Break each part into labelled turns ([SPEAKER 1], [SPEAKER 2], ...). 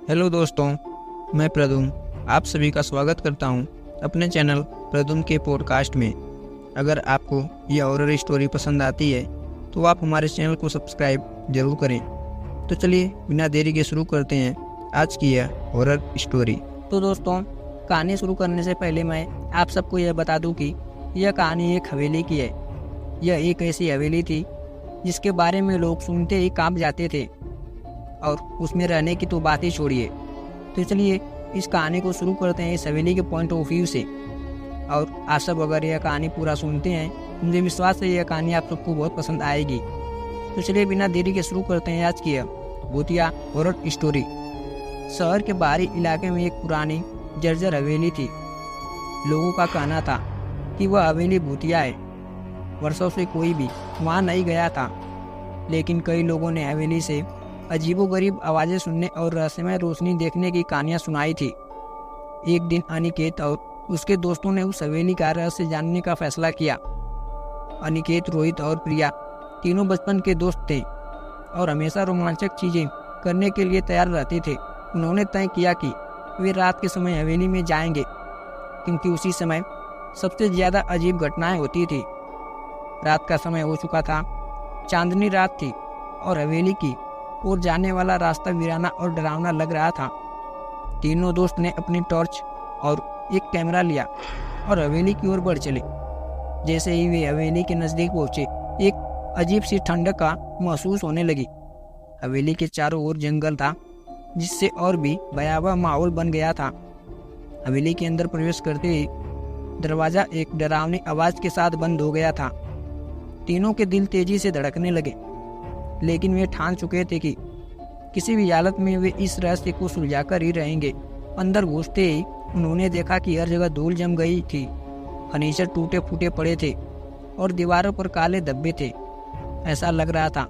[SPEAKER 1] Hello दोस्तों, मैं प्रदुम आप सभी का स्वागत करता हूं अपने चैनल प्रदुम के पॉडकास्ट में। अगर आपको यह हॉरर स्टोरी पसंद आती है तो आप हमारे चैनल को सब्सक्राइब जरूर करें। तो चलिए बिना देरी के शुरू करते हैं आज की यह हॉरर स्टोरी।
[SPEAKER 2] तो दोस्तों, कहानी शुरू करने से पहले मैं आप सबको यह बता दूं कि यह कहानी एक हवेली की है। यह एक ऐसी हवेली थी जिसके बारे में लोग सुनते ही कांप जाते थे और उसमें रहने की तो बात ही छोड़िए। तो चलिए इस कहानी को शुरू करते हैं इस हवेली के पॉइंट ऑफ व्यू से। और आप सब अगर यह कहानी पूरा सुनते हैं, मुझे विश्वास है यह कहानी आप सबको बहुत पसंद आएगी। तो चलिए बिना देरी के शुरू करते हैं आज की यह भूतिया हॉरर स्टोरी। शहर के बाहरी इलाके में एक पुरानी जर्जर हवेली थी। लोगों का कहना था कि वह हवेली भूतिया है। वर्षों से कोई भी वहाँ नहीं गया था, लेकिन कई लोगों ने हवेली से अजीबोगरीब आवाज़ें सुनने और रहस्यमय रोशनी देखने की कहानियाँ सुनाई थी। एक दिन अनिकेत और उसके दोस्तों ने उस हवेली का रहस्य जानने का फैसला किया। अनिकेत, रोहित और प्रिया तीनों बचपन के दोस्त थे और हमेशा रोमांचक चीज़ें करने के लिए तैयार रहते थे। उन्होंने तय किया कि वे रात के समय हवेली में जाएंगे, क्योंकि उसी समय सबसे ज़्यादा अजीब घटनाएं होती थी। रात का समय हो चुका था, चांदनी रात थी और हवेली की और जाने वाला रास्ता वीराना और डरावना लग रहा था। तीनों दोस्त ने अपनी टॉर्च और एक कैमरा लिया और हवेली की ओर बढ़ चले। जैसे ही वे हवेली के नज़दीक पहुंचे, एक अजीब सी ठंडक का महसूस होने लगी। हवेली के चारों ओर जंगल था, जिससे और भी भयावह माहौल बन गया था। हवेली के अंदर प्रवेश करते ही दरवाज़ा एक डरावनी आवाज़ के साथ बंद हो गया था। तीनों के दिल तेजी से धड़कने लगे, लेकिन वे ठान चुके थे कि किसी भी हालत में वे इस रहस्य को सुलझाकर ही रहेंगे। अंदर घुसते ही उन्होंने देखा कि हर जगह धूल जम गई थी। फर्नीचर टूटे फूटे पड़े थे और दीवारों पर काले धब्बे थे। ऐसा लग रहा था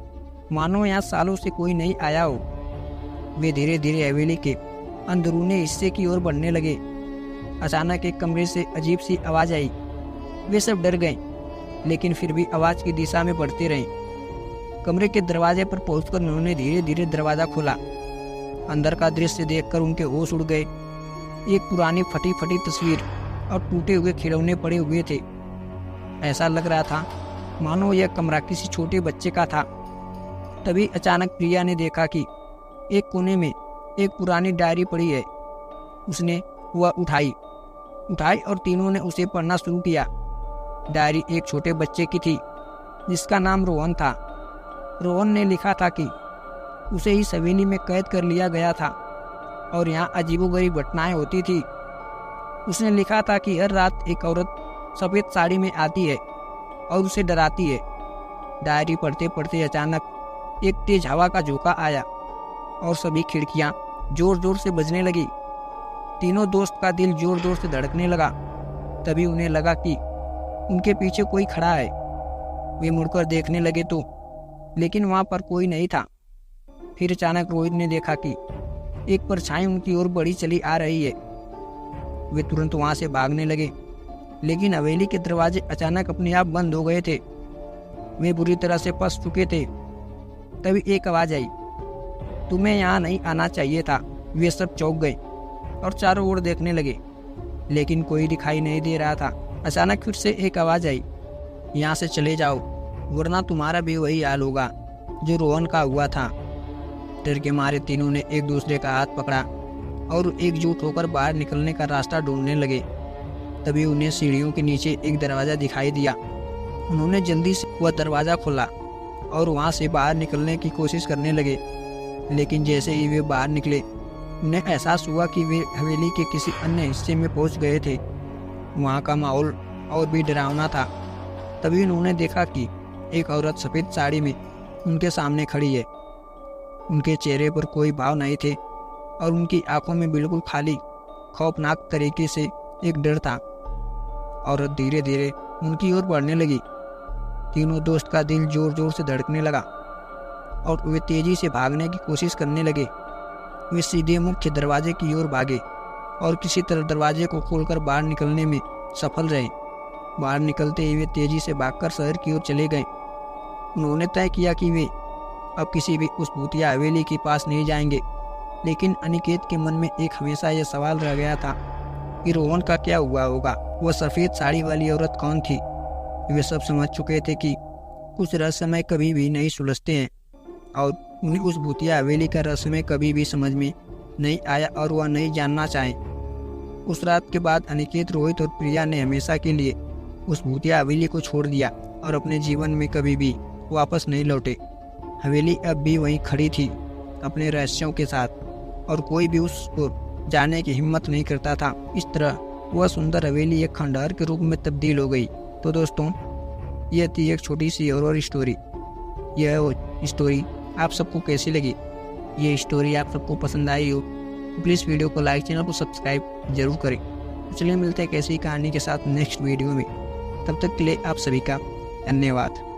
[SPEAKER 2] मानो यहाँ सालों से कोई नहीं आया हो। वे धीरे धीरे हवेली के अंदरूनी हिस्से की ओर बढ़ने लगे। अचानक एक कमरे से अजीब सी आवाज़ आई। वे सब डर गए, लेकिन फिर भी आवाज़ की दिशा में बढ़ते रहे। कमरे के दरवाजे पर पहुंचकर उन्होंने धीरे धीरे दरवाज़ा खोला। अंदर का दृश्य देखकर उनके होश उड़ गए। एक पुरानी फटी फटी तस्वीर और टूटे हुए खिलौने पड़े हुए थे। ऐसा लग रहा था मानो यह कमरा किसी छोटे बच्चे का था। तभी अचानक प्रिया ने देखा कि एक कोने में एक पुरानी डायरी पड़ी है। उसने वह उठाई और तीनों ने उसे पढ़ना शुरू किया। डायरी एक छोटे बच्चे की थी जिसका नाम रोहन था। रोहन ने लिखा था कि उसे इस हवेली में कैद कर लिया गया था और यहाँ अजीबोगरीब घटनाएं होती थी। उसने लिखा था कि हर रात एक औरत सफ़ेद साड़ी में आती है और उसे डराती है। डायरी पढ़ते पढ़ते अचानक एक तेज हवा का झोंका आया और सभी खिड़कियाँ जोर जोर से बजने लगी। तीनों दोस्त का दिल जोर जोर से धड़कने लगा। तभी उन्हें लगा कि उनके पीछे कोई खड़ा है। वे मुड़कर देखने लगे तो लेकिन वहाँ पर कोई नहीं था। फिर अचानक रोहित ने देखा कि एक परछाई उनकी ओर बढ़ी चली आ रही है। वे तुरंत वहाँ से भागने लगे, लेकिन हवेली के दरवाजे अचानक अपने आप बंद हो गए थे। वे बुरी तरह से फंस चुके थे। तभी एक आवाज़ आई, तुम्हें यहाँ नहीं आना चाहिए था। वे सब चौंक गए और चारों ओर देखने लगे, लेकिन कोई दिखाई नहीं दे रहा था। अचानक फिर से एक आवाज़ आई, यहाँ से चले जाओ, वरना तुम्हारा भी वही हाल होगा जो रोहन का हुआ था। डर के मारे तीनों ने एक दूसरे का हाथ पकड़ा और एकजुट होकर बाहर निकलने का रास्ता ढूंढने लगे। तभी उन्हें सीढ़ियों के नीचे एक दरवाज़ा दिखाई दिया। उन्होंने जल्दी से वह दरवाज़ा खोला और वहां से बाहर निकलने की कोशिश करने लगे, लेकिन जैसे ही वे बाहर निकले उन्हें एहसास हुआ कि वे हवेली के किसी अन्य हिस्से में पहुंच गए थे। वहाँ का माहौल और भी डरावना था। तभी उन्होंने देखा कि एक औरत सफ़ेद साड़ी में उनके सामने खड़ी है। उनके चेहरे पर कोई भाव नहीं थे और उनकी आंखों में बिल्कुल खाली खौफनाक तरीके से एक डर था। औरत धीरे धीरे उनकी ओर बढ़ने लगी। तीनों दोस्त का दिल जोर जोर से धड़कने लगा और वे तेजी से भागने की कोशिश करने लगे। वे सीधे मुख्य दरवाजे की ओर भागे और किसी तरह दरवाजे को खोलकर बाहर निकलने में सफल रहे। बाहर निकलते ही वे तेजी से भागकर शहर की ओर चले गए। उन्होंने तय किया कि वे अब किसी भी उस भूतिया हवेली के पास नहीं जाएंगे, लेकिन अनिकेत के मन में एक हमेशा यह सवाल रह गया था कि रोहन का क्या हुआ होगा। वह सफ़ेद साड़ी वाली औरत कौन थी। वे सब समझ चुके थे कि कुछ रहस्यमय कभी भी नहीं सुलझते हैं और उन्हें उस भूतिया हवेली का रहस्यमय कभी भी समझ में नहीं आया और वह नहीं जानना चाहे। उस रात के बाद अनिकेत, रोहित और प्रिया ने हमेशा के लिए उस भूतिया हवेली को छोड़ दिया और अपने जीवन में कभी भी वापस नहीं लौटे। हवेली अब भी वहीं खड़ी थी अपने रहस्यों के साथ, और कोई भी उसको जाने की हिम्मत नहीं करता था। इस तरह वह सुंदर हवेली एक खंडहर के रूप में तब्दील हो गई। तो दोस्तों, यह थी एक छोटी सी हॉरर स्टोरी। यह स्टोरी आप सबको कैसी लगी? ये स्टोरी आप सबको पसंद आई हो तो प्लीज़ वीडियो को लाइक, चैनल को सब्सक्राइब जरूर करें। तो चलिए मिलते हैं एक ऐसी कहानी के साथ नेक्स्ट वीडियो में। तब तक के लिए आप सभी का धन्यवाद।